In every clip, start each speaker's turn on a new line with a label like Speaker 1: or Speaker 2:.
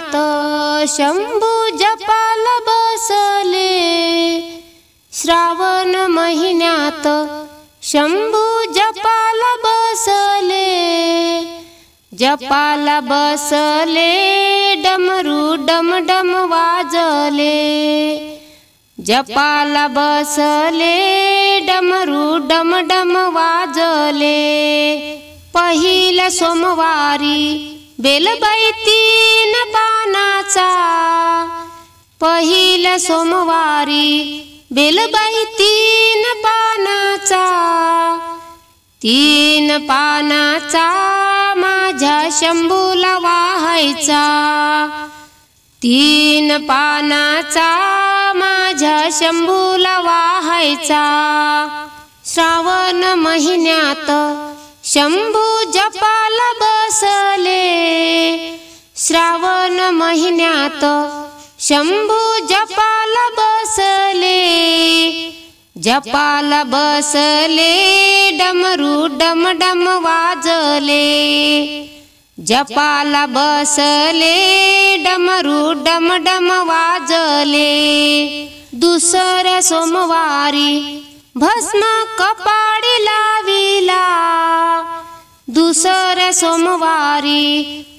Speaker 1: महिन्यात शंभू जपाला बसले, श्रावण महिन्यात शंभू जपाला बसले, जपाला बसले डमरू डमडम वाजले, जपाला बसले डमरू डमडम वाजले। पहिल्या सोमवारी बेलबाई 3 पानाचा, पहिल्या सोमवारी बेलबाई 3 पानाचा, 3 पानाचा माझ्या शंभूला वाहायचा, 3 पानाचा माझ्या शंभूला वाहायचा। श्रावण महिन्यात शंभू जपाला बसले, श्रावण महिन्यात शंभू जपाला बसले, जपाला बसले डमरू डमडम वाजले, जपाला बसले डमरू डमडम वाजले। दुसऱ्या सोमवारी भस्म कपाळी लाविला, दुसऱ्या सोमवारी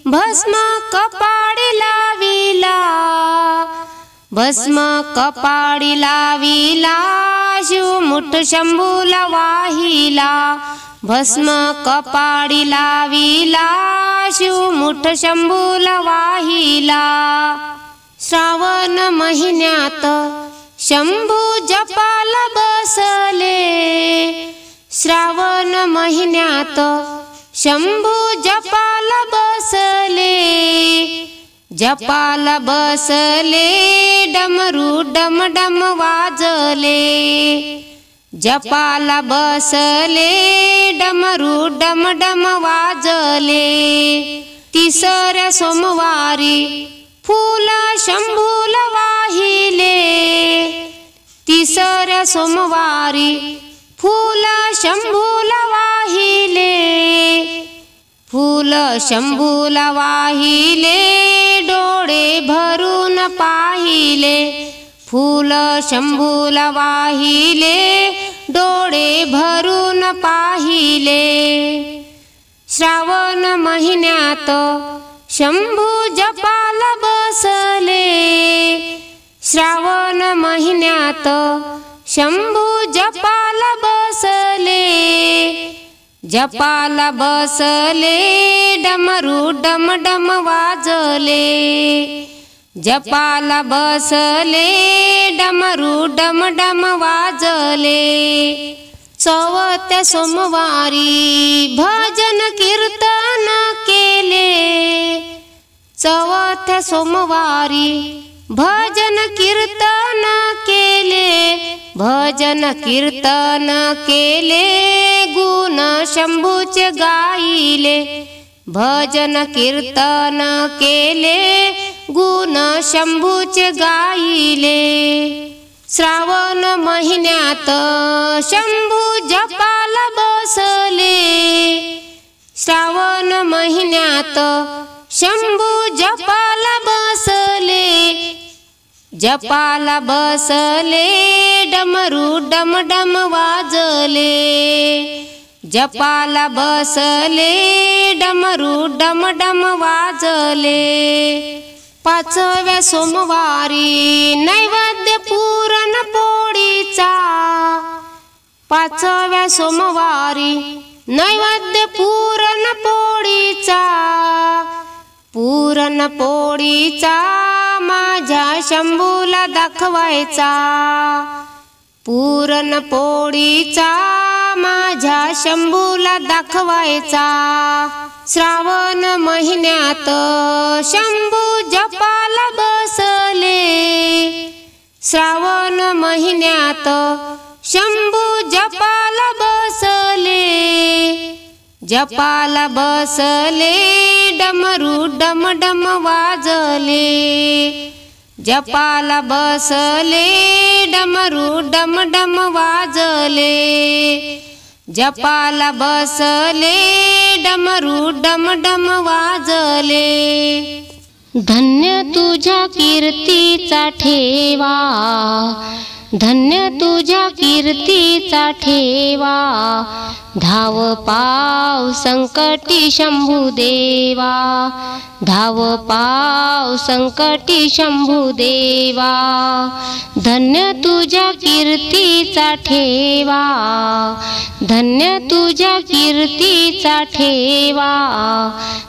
Speaker 1: भस्म कपाळी लाविला, भस्म कपाळी लाविला शिवमुठ शंभूला वाहिला, भस्म कपाळी लाविला शिवमुठ शंभूला वाहिला। श्रावण महिन्यात शंभू जपाला बसले, श्रावण महिन्यात शंभू जपाला बसले, जपाला बसले डमरू डमडम वाजले, जपाला बसले डमरू डमडम वाजले। तिसऱ्या सोमवारी फूल शंभूला वाहिले, तिसऱ्या सोमवारी फूल शंभूला वाहिले, फूल शंभूला वाहिले डोळे भरून पाहिले, फूल शंभूला वाहिले डोळे भरून पाहिले। श्रावण महिन्यात शंभू जपाला बसले, श्रावण महिन्यात शंभू जपाला बसले, जपाला बसले डमरू डमडम वाजले, जपाला बसले डमरू डमडम वाजले। चौथ्या सोमवारी भजन कीर्तन केले, चौथ्या सोमवारी भजन कीर्तन केले, भजन कीर्तन केले गुण शंभूचे गायले, भजन कीर्तन केले गुण शंभूचे गायले। श्रावण महिन्यात शंभू जपाला बसले, श्रावण महिन्यात शंभू जपाला बसले, जपाला बसले डमरू डमडम वाजले, जपाला बसले डमरू डमडम वाजले। पाचव्या सोमवारी नैवेद्य पुरण पोळीचा, पाचव्या सोमवारी नैवेद्य पुरण पोळीचा, पुरण पोळीचा माझ्या शंभूला दाखवायचा, पुरण पोळीचा माझ्या शंभूला दाखवायचा। श्रावण महिन्यात शंभू जपाला बसले, श्रावण महिन्यात शंभू जपाला बसले, जपाला बसले डमरू डमडम वाजले, जपाला बसले डमरू डमडम वाजले, जपाला बसले डमरू डमडम वाजले। धन्य तुझ्या कीर्तीचा ठेवा, धन्य तुझ्या कीर्तीचा ठेवा, धाव पाव संकटी शंभुदेवा, धाव पाव संकटी शंभुदेवा। धन्य तुझ्या कीर्तीचा ठेवा, धन्य तुझ्या कीर्तीचा ठेवा,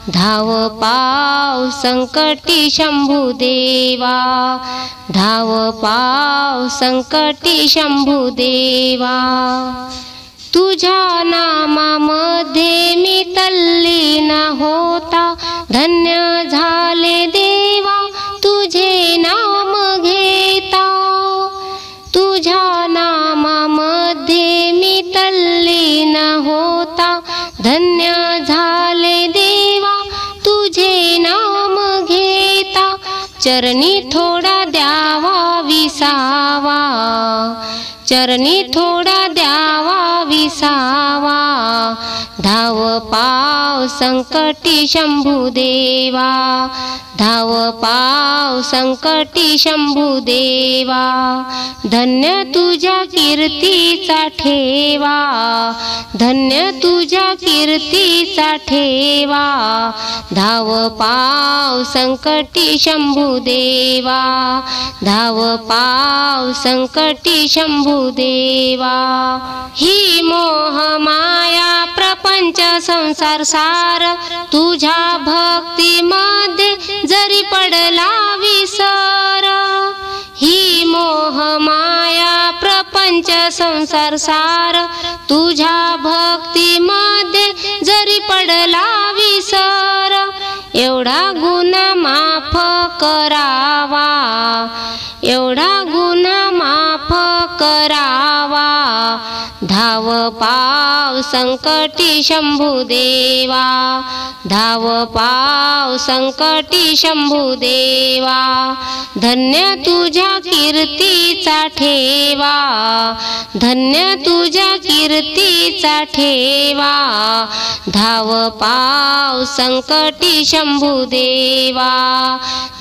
Speaker 1: धाव पाव संकटी शंभुदेवा, धाव पाव संकटी शंभुदेवा। तुझ्या नामामध्ये मी तल्लीन होता, धन्य झाले देवा तुझे नाम घेता। तुझ्या नामामध्ये मी तल्लीन होता, धन्य झाले देवा तुझे नाम घेता। चरणी थोडा द्यावा विसावा, चरणी थोडा द्यावा विसावा, धाव पाव संकटी शंभुदेवा, धाव पाव संकटी शंभुदेवा। धन्य तुझ्या कीर्तीचा ठेवा, धन्य तुझ्या कीर्तीचा ठेवा, धाव पाव संकटी शंभुदेवा, धाव पाव संकटी शंभुदेवा। ही मोह माया प्रपंच संसार सार, तुझ्या भक्तीमध्ये जरी पडला विसर। ही मोह माया प्रपंच संसार सार, तुझ्या भक्तीमध्ये जरी पडला विसर। एवढा गुन्हा माफ करावा, एवढा गुन्हा माफ करावा, धाव पाव संकटी शंभुदेवा, धाव पाव संकटी शंभुदेवा। धन्य तुझ्या कीर्तीचा ठेवा, धन्य तुझ्या कीर्तीचा ठेवा, धाव पाव संकटी शंभुदेवा,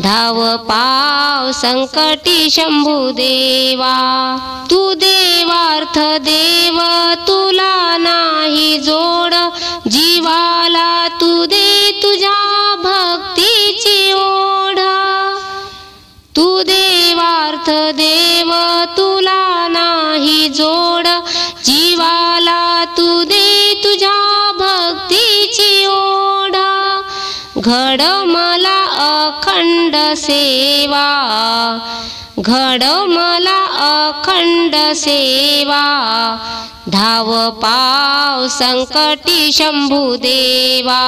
Speaker 1: धाव पाव संकटी शंभुदेवा। तू देवार्थ देव तुला नाही जोड, जीवाला तू दे तुझ्या भक्तीची ओढ। तू देवार्थ देव तुला नाही जोड, जीवाला तू दे तुझ्या भक्तीची ओढ। घड मला अखंड सेवा, घड मला अखंड सेवा, धाव पाव संकटी शंभुदेवा,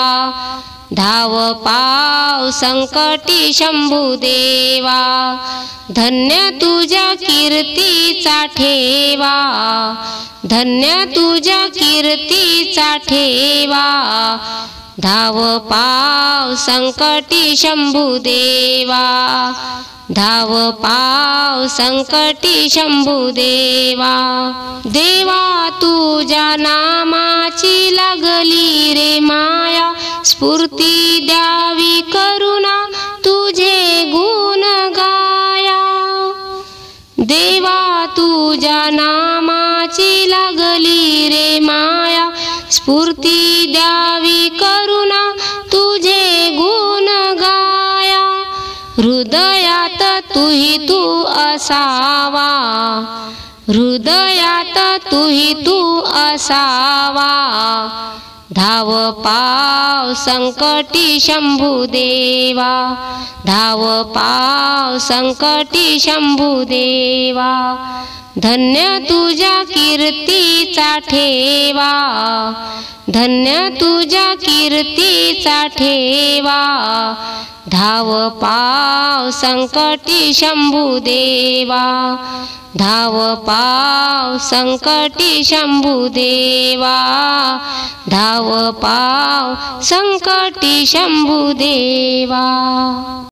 Speaker 1: धाव पाव संकटी शंभुदेवा। धन्य तुझ्या कीर्तीचा ठेवा, धन्य तुझ्या कीर्तीचा ठेवा, धाव पाव संकटी शंभुदेवा, धाव पाव संकटी शंभुदेवा। देवा तुझ्या नामाची लागली रे माया, स्फूर्ती द्यावी करुणा तुझे गुण गाया। देवा तुझ्या नामाची लागली रे माया, स्फूर्ती द्यावी करुणा तुझे गुण गाया। हृदयात तुही तू असावा, हृदयात तुही तू असावा, धाव पाव संकटी शंभुदेवा, धाव पाव संकटी शंभुदेवा। धन्य तुझ्या कीर्तीचा ठेवा, धन्य तुझ्या कीर्तीचा ठेवा, धाव पाव संकटी शंभुदेवा, धाव पाव संकटी शंभुदेवा, धाव पाव संकटी शंभुदेवा।